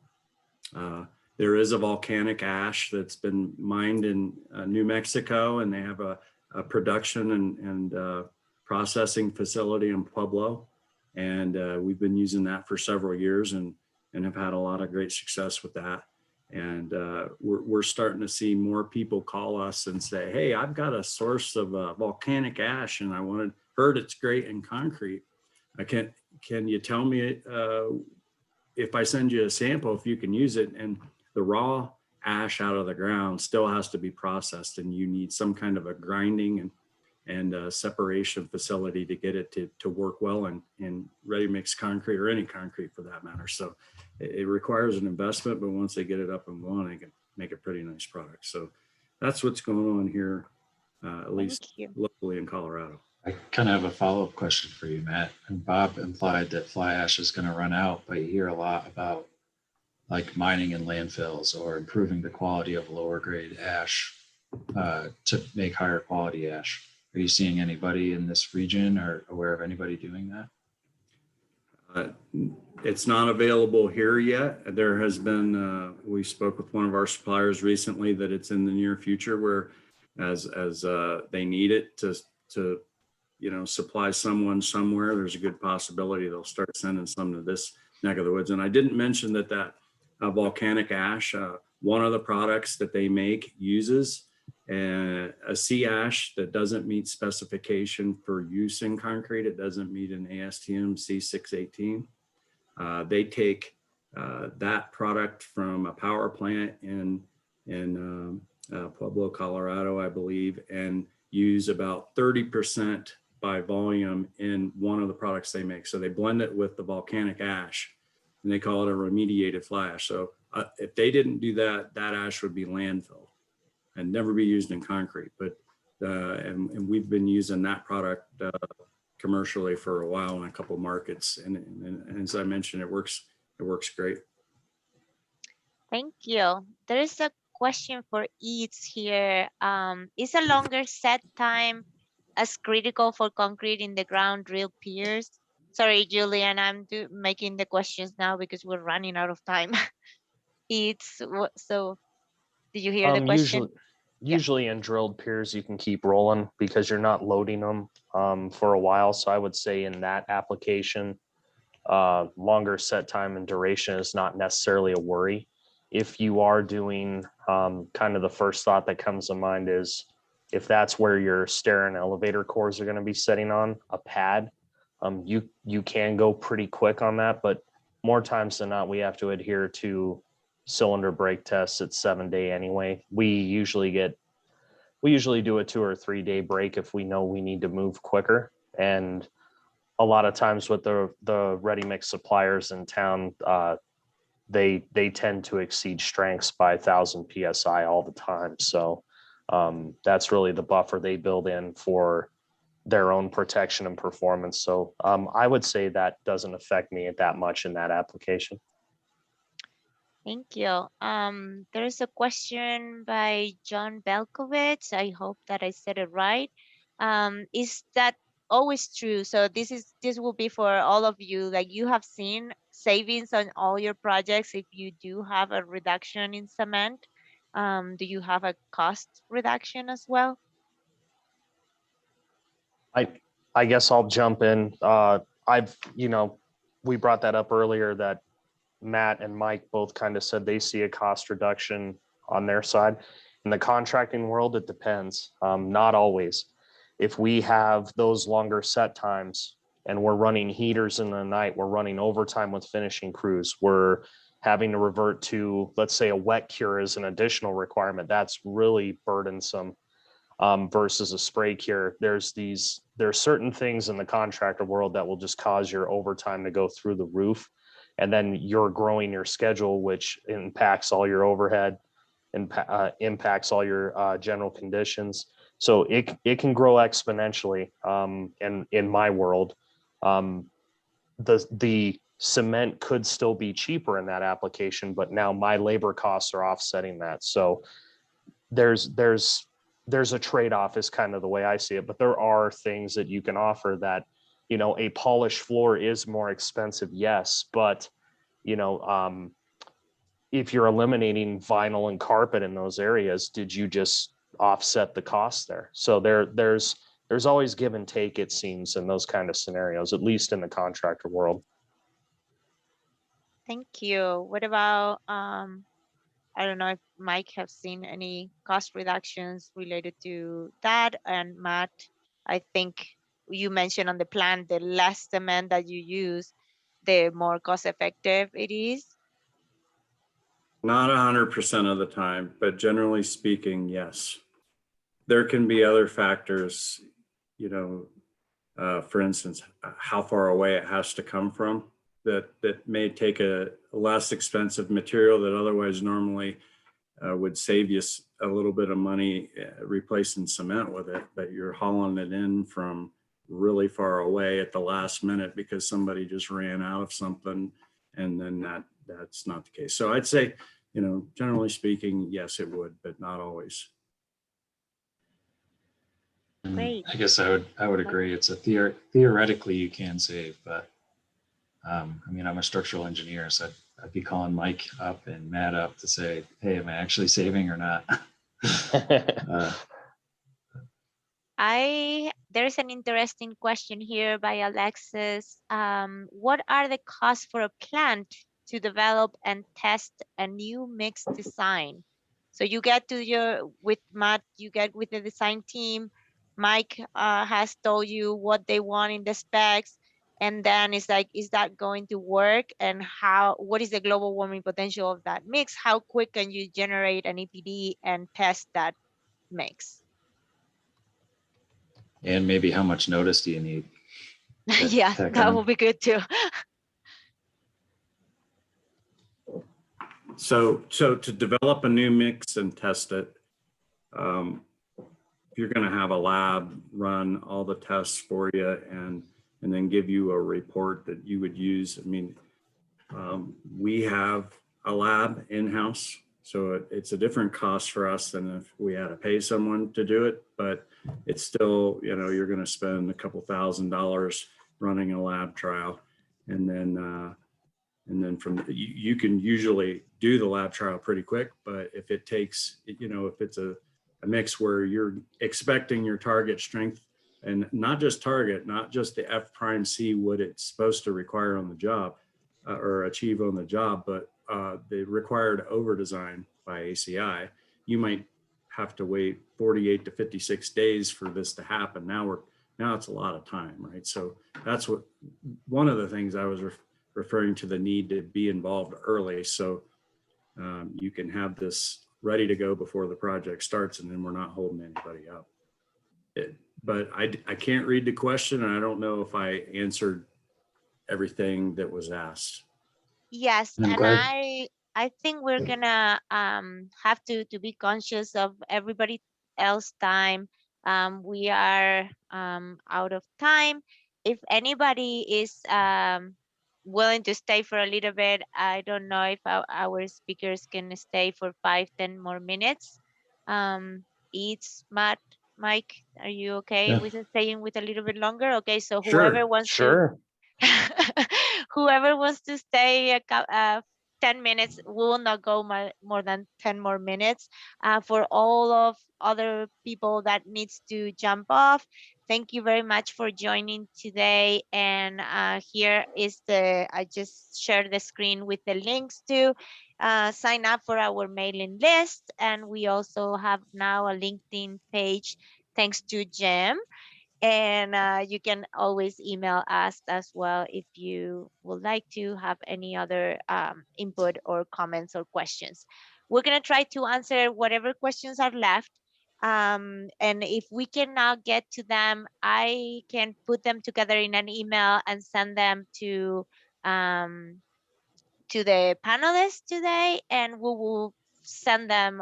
There is a volcanic ash that's been mined in New Mexico, and they have a production and processing facility in Pueblo. And we've been using that for several years and have had a lot of great success with that. And we're starting to see more people call us and say, hey, I've got a source of volcanic ash and I heard it's great in concrete. Can you tell me if I send you a sample, if you can use it? And the raw ash out of the ground still has to be processed, and you need some kind of a grinding and separation facility to get it to work well in ready mix concrete, or any concrete for that matter. So it requires an investment, but once they get it up and going, they can make a pretty nice product. So that's what's going on here, at least locally in Colorado. I kind of have a follow-up question for you, Matt. And Bob implied that fly ash is going to run out, but you hear a lot about like mining in landfills or improving the quality of lower grade ash to make higher quality ash. Are you seeing anybody in this region or aware of anybody doing that? It's not available here yet. There has been, we spoke with one of our suppliers recently that it's in the near future where as they need it to you know, supply someone somewhere, there's a good possibility they'll start sending some to this neck of the woods. And I didn't mention that volcanic ash. One of the products that they make uses a C ash that doesn't meet specification for use in concrete. It doesn't meet an ASTM C618. They take that product from a power plant in Pueblo, Colorado, I believe, and use about 30% by volume in one of the products they make. So they blend it with the volcanic ash and they call it a remediated fly ash. So if they didn't do that, that ash would be landfill and never be used in concrete. But and we've been using that product commercially for a while in a couple of markets. And as I mentioned, it works great. Thank you. There is a question for Eats here. Is a longer set time as critical for concrete in the ground drill piers? Sorry, Julian, I'm making the questions now because we're running out of time. Eats, so did you hear the question? Usually, usually in drilled piers, you can keep rolling because you're not loading them for a while. So I would say in that application, longer set time and duration is not necessarily a worry. If you are doing kind of the first thought that comes to mind is if that's where your stair and elevator cores are going to be setting on a pad, you can go pretty quick on that, but more times than not, we have to adhere to cylinder break tests at 7-day anyway. We usually do a 2 or 3 day break if we know we need to move quicker. And a lot of times with the ready mix suppliers in town, they tend to exceed strengths by 1,000 psi all the time. So that's really the buffer they build in for their own protection and performance. So I would say that doesn't affect me that much in that application. Thank you. There's a question by John Belkovich. I hope that I said it right. Is that always true? So this will be for all of you. Like you have seen savings on all your projects if you do have a reduction in cement. Do you have a cost reduction as well? I guess I'll jump in. We brought that up earlier that Matt and Mike both kind of said they see a cost reduction on their side. In the contracting world, it depends. Not always. If we have those longer set times and we're running heaters in the night, we're running overtime with finishing crews, we're having to revert to, let's say, a wet cure as an additional requirement. That's really burdensome versus a spray cure. There are certain things in the contractor world that will just cause your overtime to go through the roof. And then you're growing your schedule, which impacts all your overhead and impacts all your general conditions. So it can grow exponentially. And in my world, the cement could still be cheaper in that application, but now my labor costs are offsetting that. So there's a trade-off is kind of the way I see it, but there are things that you can offer that, a polished floor is more expensive, yes, but if you're eliminating vinyl and carpet in those areas, did you just offset the cost there? So there's always give and take, it seems, in those kind of scenarios, at least in the contractor world. Thank you. What about I don't know if Mike have seen any cost reductions related to that. And Matt, I think you mentioned on the plan, the less cement that you use, the more cost effective it is. Not 100% of the time, but generally speaking, yes. There can be other factors, for instance, how far away it has to come from that may take a less expensive material that otherwise normally would save you a little bit of money replacing cement with it, but you're hauling it in from really far away at the last minute because somebody just ran out of something, and then that's not the case. So I'd say, generally speaking, yes, it would, but not always. Great. I guess I would agree. It's a theoretically you can save, but I'm a structural engineer, so I'd be calling Mike up and Matt up to say, hey, am I actually saving or not? There's an interesting question here by Alexis. What are the costs for a plant to develop and test a new mix design. So you get to with Matt, you get with the design team. Mike has told you what they want in the specs. And then it's like, is that going to work? And what is the global warming potential of that mix? How quick can you generate an EPD and test that mix? And maybe how much notice do you need? Yeah, that will be good too. So to develop a new mix and test it, you're going to have a lab run all the tests for you and then give you a report that you would use. I mean, we have a lab in-house, so it's a different cost for us than if we had to pay someone to do it, but it's still, you know, you're going to spend a couple $1,000s running a lab trial. And then from you can usually do the lab trial pretty quick, but if it takes, you know, if it's a mix where you're expecting your target strength and not just target, not just the F prime C, what it's supposed to require on the job or achieve on the job, but the required over design by ACI, you might have to wait 48 to 56 days for this to happen. Now it's a lot of time, right? So that's one of the things I was referring to, the need to be involved early. So you can have this ready to go before the project starts, and then we're not holding anybody up. But I can't read the question, and I don't know if I answered everything that was asked. Yes, I'm and glad. I think we're gonna have to be conscious of everybody else time. We are out of time. If anybody is willing to stay for a little bit, I don't know if our speakers can stay for 5-10 more minutes. It's Matt, Mike, are you okay Yeah. with staying with a little bit longer? Okay, so Sure, whoever wants to Sure. whoever wants to stay 10 minutes, we will not go more than 10 more minutes. For all of other people that needs to jump off, thank you very much for joining today. And here is I just shared the screen with the links to sign up for our mailing list. And we also have now a LinkedIn page thanks to Jim. And you can always email us as well if you would like to have any other input or comments or questions. We're going to try to answer whatever questions are left. And if we cannot get to them, I can put them together in an email and send them to the panelists today, and we will send them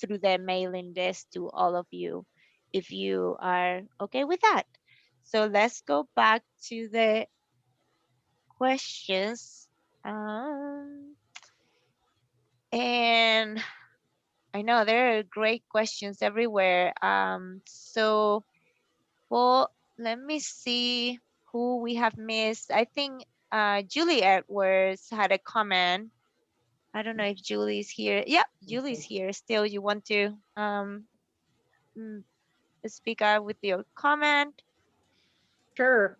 through the mailing list to all of you if you are okay with that. So let's go back to the questions. And I know there are great questions everywhere. So, well, let me see who we have missed. I think Julie Edwards had a comment. I don't know if Julie's here. Yep, Julie's here. Still, you want to mm, speak out with your comment? Sure.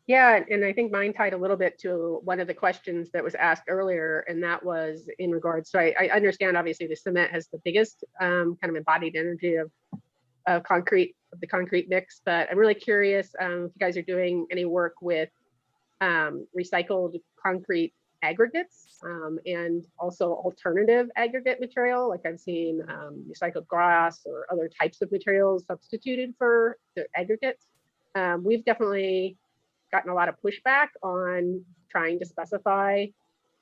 Yeah, and I think mine tied a little bit to one of the questions that was asked earlier, and that was in regards. So I understand obviously the cement has the biggest kind of embodied energy of the concrete mix, but I'm really curious if you guys are doing any work with recycled concrete aggregates and also alternative aggregate material. Like I've seen recycled glass or other types of materials substituted for the aggregates. We've definitely gotten a lot of pushback on trying to specify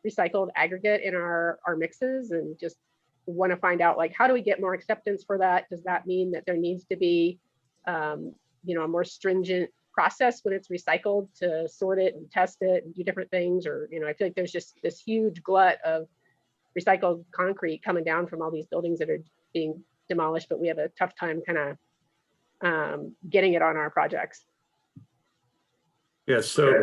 recycled aggregate in our mixes, and just want to find out, like, how do we get more acceptance for that? Does that mean that there needs to be you know, a more stringent process when it's recycled to sort it and test it and do different things? Or, you know, I feel like there's just this huge glut of recycled concrete coming down from all these buildings that are being demolished, but we have a tough time kind of getting it on our projects. Yeah, so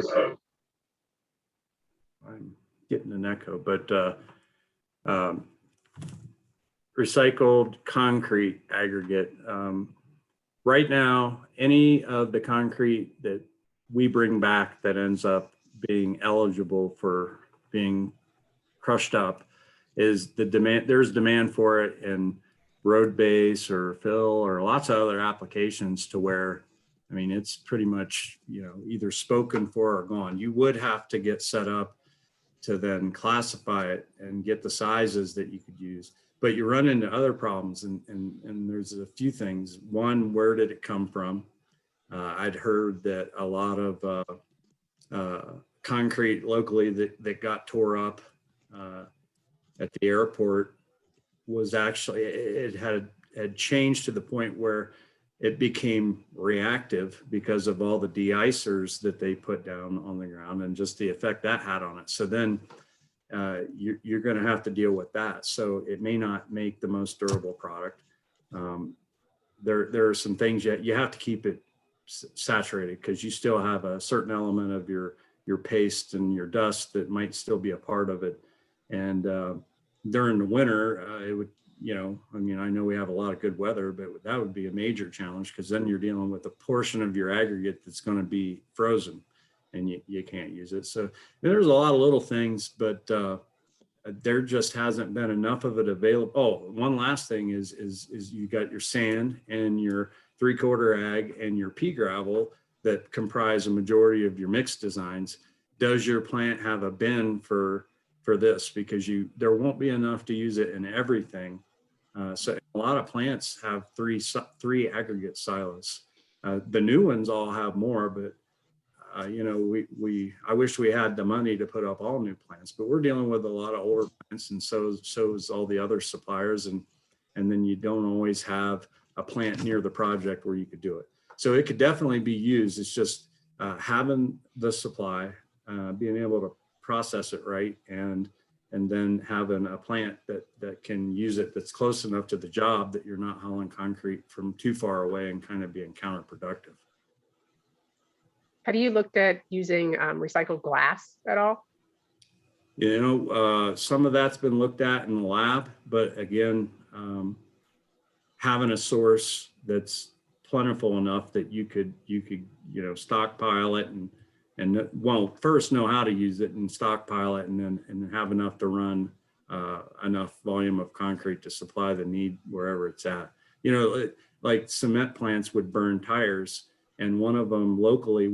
I'm getting an echo, but recycled concrete aggregate. Right now, any of the concrete that we bring back that ends up being eligible for being crushed up is the demand. There's demand for it in road base or fill or lots of other applications to where, I mean, it's pretty much, you know, either spoken for or gone. You would have to get set up to then classify it and get the sizes that you could use. But you run into other problems, and there's a few things. One, where did it come from? I'd heard that a lot of concrete locally that got tore up at the airport was actually, it had changed to the point where it became reactive because of all the de-icers that they put down on the ground and just the effect that had on it. So then you're going to have to deal with that. So it may not make the most durable product. There are some things you have to keep it saturated because you still have a certain element of your paste and your dust that might still be a part of it. And during the winter, it would, you know, I mean, I know we have a lot of good weather, but that would be a major challenge because then you're dealing with a portion of your aggregate that's going to be frozen and you can't use it. So there's a lot of little things, but there just hasn't been enough of it available. Oh, one last thing is you got your sand and your 3/4 ag and your pea gravel that comprise a majority of your mixed designs. Does your plant have a bin for this? Because there won't be enough to use it in everything. So a lot of plants have three aggregate silos. The new ones all have more, but you know, I wish we had the money to put up all new plants, but we're dealing with a lot of older plants, and so is all the other suppliers, and then you don't always have a plant near the project where you could do it. So it could definitely be used. It's just having the supply, being able to process it right, and then having a plant that can use it, that's close enough to the job that you're not hauling concrete from too far away and kind of being counterproductive. Have you looked at using recycled glass at all? You know, some of that's been looked at in the lab, but again, having a source that's plentiful enough that you could you know, stockpile it and well, first know how to use it and stockpile it, and then have enough to run enough volume of concrete to supply the need wherever it's at. You know, like cement plants would burn tires, and one of them locally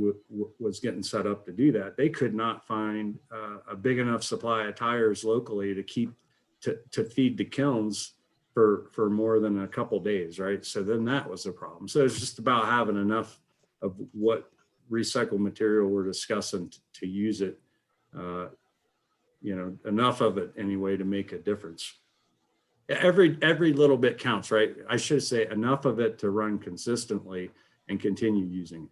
was getting set up to do that. They could not find a big enough supply of tires locally to keep to feed the kilns for more than a couple days, right? So then that was a problem. So it's just about having enough of what recycled material we're discussing to use it, you know, enough of it anyway to make a difference. Every little bit counts, right? I should say enough of it to run consistently and continue using it.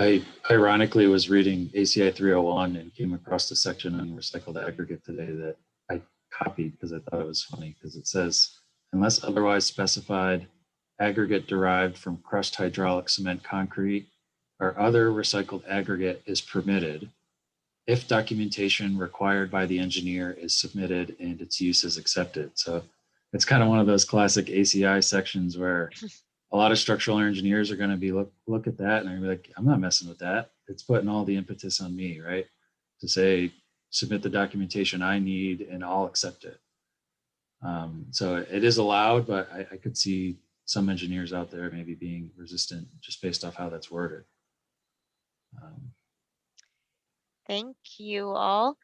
I ironically was reading ACI 301 and came across the section on recycled aggregate today that I copied because I thought it was funny, because it says, unless otherwise specified, aggregate derived from crushed hydraulic cement concrete or other recycled aggregate is permitted if documentation required by the engineer is submitted and its use is accepted. So it's kind of one of those classic ACI sections where a lot of structural engineers are going to be look at that and they're going to be like, I'm not messing with that. It's putting all the impetus on me, right? To say, submit the documentation I need and I'll accept it. So it is allowed, but I could see some engineers out there maybe being resistant just based off how that's worded. Thank you all.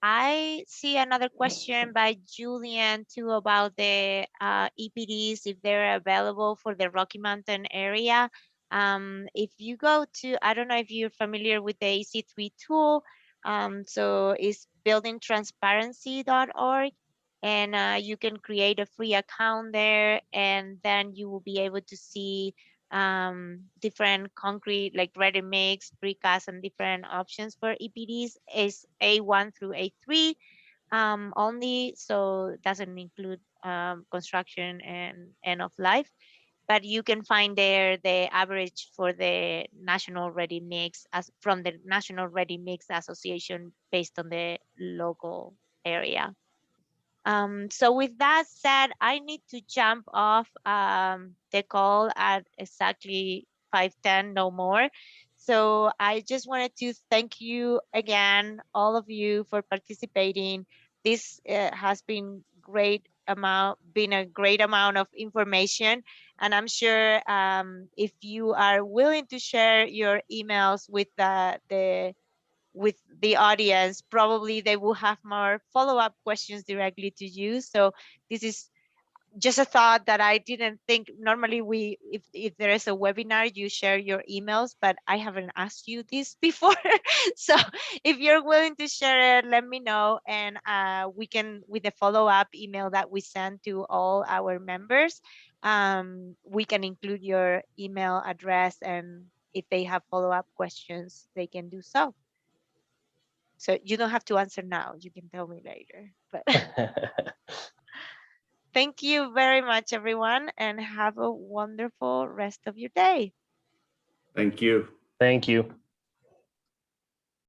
I see another question by Julian too about the EPDs, if they're available for the Rocky Mountain area. If you go to, I don't know if you're familiar with the AC3 tool. So it's buildingtransparency.org, and you can create a free account there, and then you will be able to see different concrete like ready mix, precast, and different options for EPDs is A1 through A3 only, so doesn't include construction and end of life. But you can find there the average for the national ready mix as from the National Ready Mix Association based on the local area. So with that said, I need to jump off the call at exactly 5:10, no more. So I just wanted to thank you again, all of you, for participating. This has been been a great amount of information, and I'm sure if you are willing to share your emails with the audience, probably they will have more follow-up questions directly to you. So this is just a thought that I didn't think. Normally if there is a webinar, you share your emails, but I haven't asked you this before. So if you're willing to share it, let me know, and we can, with the follow-up email that we send to all our members, we can include your email address, and if they have follow-up questions, they can do so. So you don't have to answer now, you can tell me later, but thank you very much, everyone, and have a wonderful rest of your day. Thank you. Thank you.